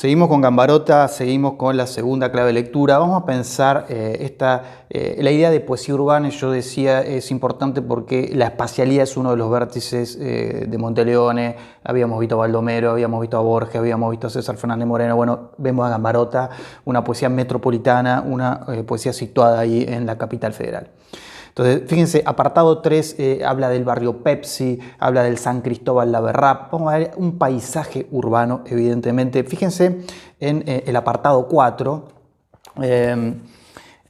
Seguimos con Gambarota, seguimos con la segunda clave de lectura. Vamos a pensar la idea de poesía urbana. Yo decía, es importante porque la espacialidad es uno de los vértices de Monteleone. Habíamos visto a Baldomero, habíamos visto a Borges, habíamos visto a César Fernández Moreno. Bueno, vemos a Gambarota, una poesía metropolitana, una poesía situada ahí en la capital federal. Entonces, fíjense, apartado 3 habla del barrio Pepsi, habla del San Cristóbal La Verrap. Vamos a ver un paisaje urbano, evidentemente. Fíjense en el apartado 4,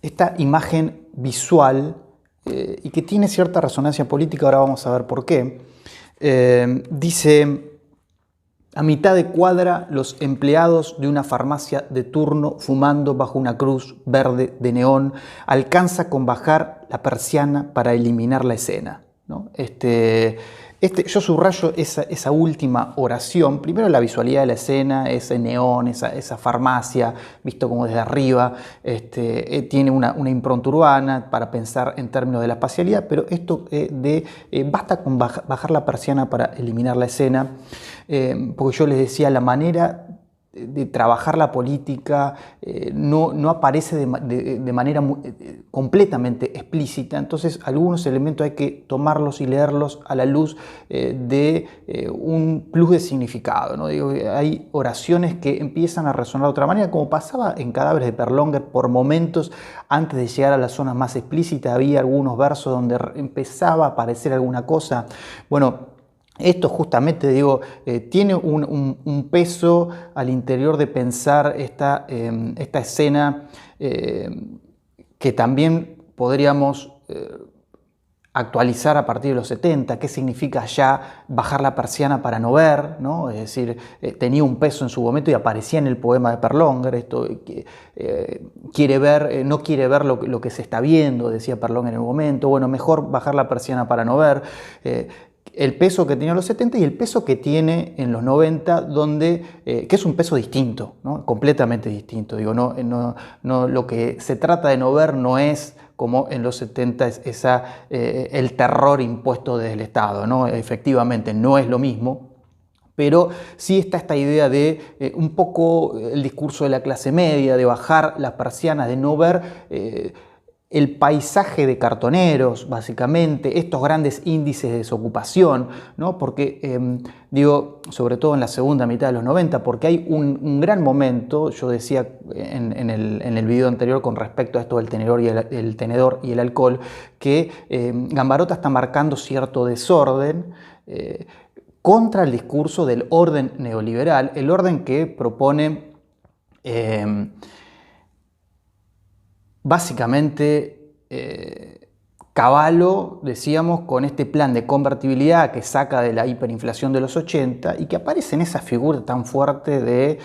esta imagen visual y que tiene cierta resonancia política, ahora vamos a ver por qué. Dice: a mitad de cuadra, los empleados de una farmacia de turno, fumando bajo una cruz verde de neón, alcanza con bajar la persiana para eliminar la escena, ¿no? Yo subrayo esa última oración. Primero, la visualidad de la escena, ese neón, esa farmacia, visto como desde arriba, tiene una impronta urbana para pensar en términos de la espacialidad, pero esto basta con bajar la persiana para eliminar la escena, porque yo les decía, la manera de trabajar la política no aparece de manera completamente explícita. Entonces, algunos elementos hay que tomarlos y leerlos a la luz de un plus de significado, ¿no? Digo, hay oraciones que empiezan a resonar de otra manera, como pasaba en Cadáveres de Perlonger. Por momentos, antes de llegar a las zonas más explícitas, había algunos versos donde empezaba a aparecer alguna cosa. Bueno, esto justamente, digo, tiene un peso al interior de pensar esta escena que también podríamos actualizar a partir de los 70. ¿Qué significa ya bajar la persiana para no ver, ¿no? Es decir, tenía un peso en su momento y aparecía en el poema de Perlonger. Esto quiere ver, no quiere ver lo que se está viendo, decía Perlonger en el momento. Bueno, mejor bajar la persiana para no ver. El peso que tenía en los 70 y el peso que tiene en los 90, que es un peso distinto, ¿no? Completamente distinto. Digo, lo que se trata de no ver no es como en los 70 el terror impuesto desde el Estado, ¿no? Efectivamente no es lo mismo, pero sí está esta idea de un poco el discurso de la clase media, de bajar las persianas, de no ver el paisaje de cartoneros, básicamente, estos grandes índices de desocupación, ¿no? Porque, digo, sobre todo en la segunda mitad de los 90, porque hay un gran momento, yo decía en el video anterior con respecto a esto del tenedor y el alcohol, que Gambarota está marcando cierto desorden contra el discurso del orden neoliberal, el orden que propone básicamente Cavallo, decíamos, con este plan de convertibilidad que saca de la hiperinflación de los 80 y que aparece en esa figura tan fuerte de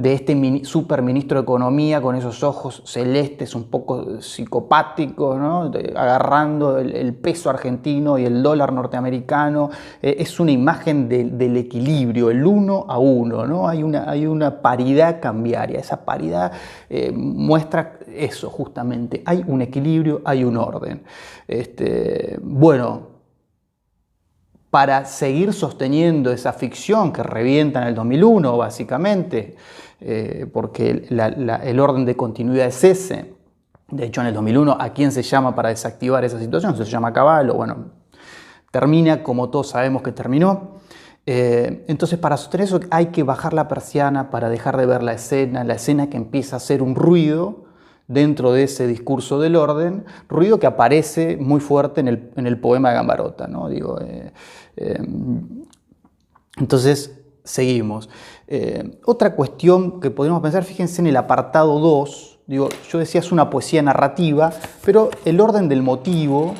este superministro de Economía con esos ojos celestes un poco psicopáticos, ¿no? Agarrando el peso argentino y el dólar norteamericano. Es una imagen del equilibrio, el 1 a 1, ¿no? Hay una paridad cambiaria. Esa paridad muestra eso justamente. Hay un equilibrio, hay un orden. Bueno, para seguir sosteniendo esa ficción que revienta en el 2001, básicamente, porque el orden de continuidad es ese. De hecho, en el 2001, ¿a quién se llama para desactivar esa situación? Se llama Cavallo. Bueno, termina como todos sabemos que terminó. Entonces, para sostener eso hay que bajar la persiana para dejar de ver la escena que empieza a hacer un ruido dentro de ese discurso del orden, ruido que aparece muy fuerte en el poema de Gambarota, ¿no? Digo, entonces, seguimos. Otra cuestión que podemos pensar, fíjense en el apartado 2, digo, yo decía es una poesía narrativa, pero el orden del motivo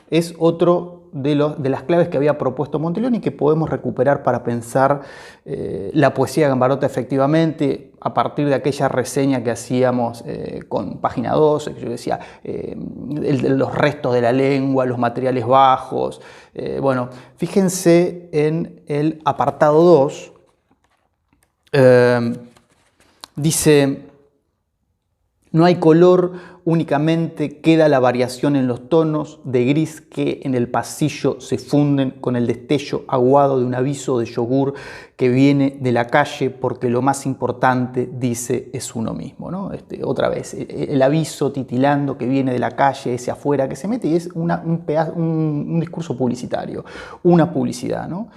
es otro de las claves que había propuesto Monteleone y que podemos recuperar para pensar la poesía de Gambarota efectivamente a partir de aquella reseña que hacíamos con página 12, que yo decía los restos de la lengua, los materiales bajos. Bueno, fíjense en el apartado 2, dice: no hay color únicamente queda la variación en los tonos de gris que en el pasillo se funden con el destello aguado de un aviso de yogur que viene de la calle, porque lo más importante, dice, es uno mismo, ¿no? Otra vez, el aviso titilando que viene de la calle, ese afuera que se mete, y es un discurso publicitario, una publicidad, ¿no?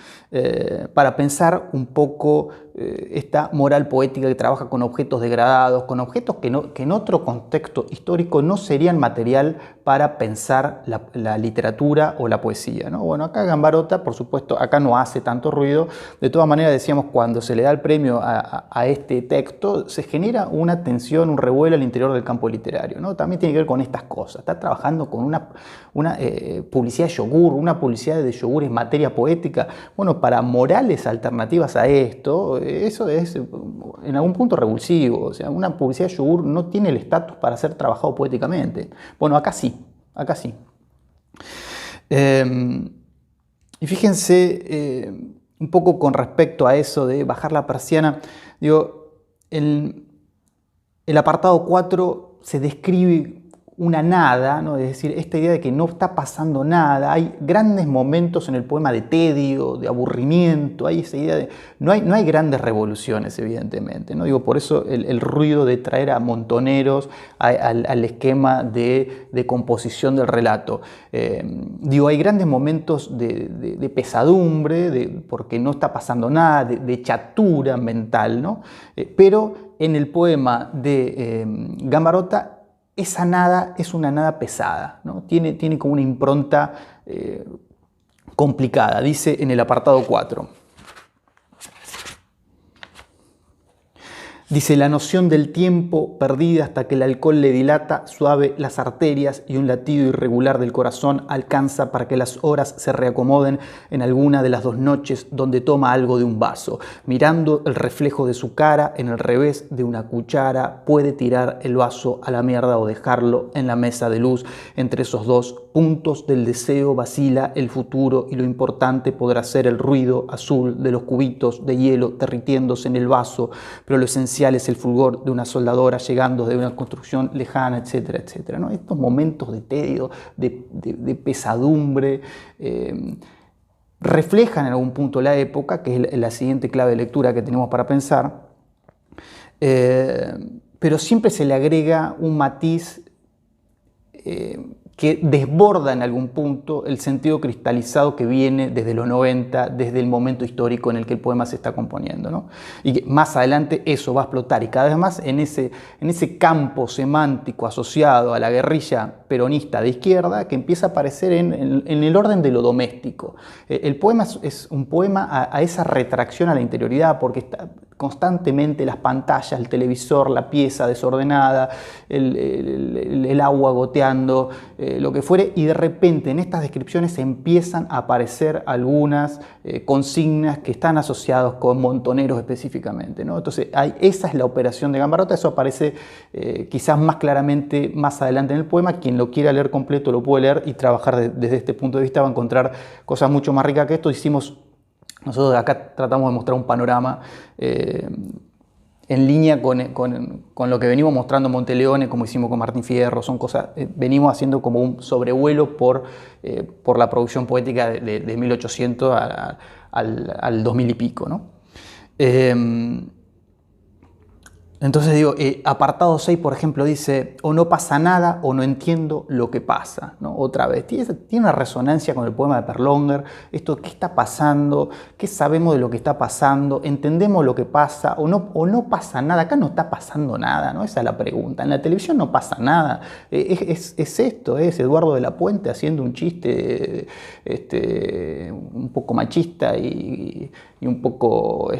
Para pensar un poco esta moral poética que trabaja con objetos degradados, con objetos que en otro contexto histórico no serían material para pensar la literatura o la poesía, ¿no? Bueno, acá Gambarota, por supuesto, acá no hace tanto ruido. De todas maneras, decíamos, cuando se le da el premio a este texto, se genera una tensión, un revuelo al interior del campo literario, ¿no? También tiene que ver con estas cosas. Está trabajando con una publicidad de yogur, una publicidad de yogur en materia poética. Bueno, para morales alternativas a esto, eso es en algún punto revulsivo. O sea, una publicidad de yogur no tiene el estatus para ser trabajado poéticamente. Bueno, acá sí, acá sí. Y fíjense un poco con respecto a eso de bajar la persiana, digo, el apartado 4 se describe una nada, ¿no? Es decir, esta idea de que no está pasando nada. Hay grandes momentos en el poema de tedio, de aburrimiento, hay esa idea de... No hay grandes revoluciones, evidentemente, ¿no? Digo, por eso el ruido de traer a montoneros al esquema de composición del relato. Digo, hay grandes momentos de pesadumbre, porque no está pasando nada, de chatura mental, ¿no? Pero en el poema de Gambarota, esa nada es una nada pesada, ¿no? Tiene como una impronta complicada. Dice en el apartado 4. Dice, la noción del tiempo perdida hasta que el alcohol le dilata suave las arterias y un latido irregular del corazón alcanza para que las horas se reacomoden en alguna de las dos noches donde toma algo de un vaso. Mirando el reflejo de su cara en el revés de una cuchara, puede tirar el vaso a la mierda o dejarlo en la mesa de luz. Entre esos dos puntos del deseo vacila el futuro y lo importante podrá ser el ruido azul de los cubitos de hielo derritiéndose en el vaso, pero lo esencial es el fulgor de una soldadora llegando de una construcción lejana, etcétera, etcétera, ¿no? Estos momentos de tedio, de pesadumbre, reflejan en algún punto la época, que es la siguiente clave de lectura que tenemos para pensar, pero siempre se le agrega un matiz que desborda en algún punto el sentido cristalizado que viene desde los 90, desde el momento histórico en el que el poema se está componiendo, ¿no? Y que más adelante eso va a explotar, y cada vez más en ese campo semántico asociado a la guerrilla peronista de izquierda, que empieza a aparecer en el orden de lo doméstico. El poema es un poema a esa retracción a la interioridad, porque está constantemente las pantallas, el televisor, la pieza desordenada, el agua goteando, lo que fuere, y de repente en estas descripciones empiezan a aparecer algunas consignas que están asociadas con montoneros específicamente, ¿no? Entonces esa es la operación de Gambarota. Eso aparece quizás más claramente más adelante en el poema. Quien lo quiera leer completo lo puede leer y trabajar desde este punto de vista, va a encontrar cosas mucho más ricas que esto. Nosotros acá tratamos de mostrar un panorama en línea con lo que venimos mostrando en Monteleone, como hicimos con Martín Fierro. Son cosas, venimos haciendo como un sobrevuelo por la producción poética de 1800 al 2000 y pico, ¿no? Entonces digo, apartado 6, por ejemplo, dice, o no pasa nada o no entiendo lo que pasa, ¿no? Otra vez, tiene una resonancia con el poema de Perlonger. Esto, ¿qué está pasando? ¿Qué sabemos de lo que está pasando? ¿Entendemos lo que pasa o no pasa nada? Acá no está pasando nada, ¿no? Esa es la pregunta. En la televisión no pasa nada. Es esto, es Eduardo de la Puente haciendo un chiste un poco machista y un poco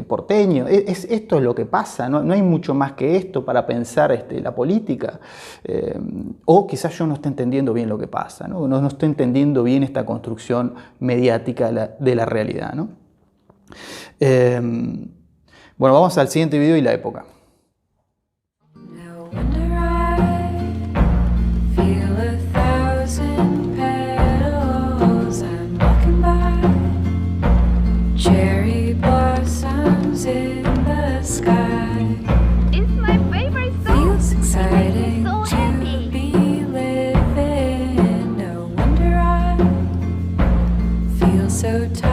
porteño. Esto es lo que pasa, no hay mucho más que esto para pensar la política. O quizás yo no esté entendiendo bien lo que pasa, no estoy entendiendo bien esta construcción mediática de la realidad, ¿no? Bueno, vamos al siguiente video y la época. Cherry blossoms in the sky. It's my favorite song. Feels exciting so to happy. so tired.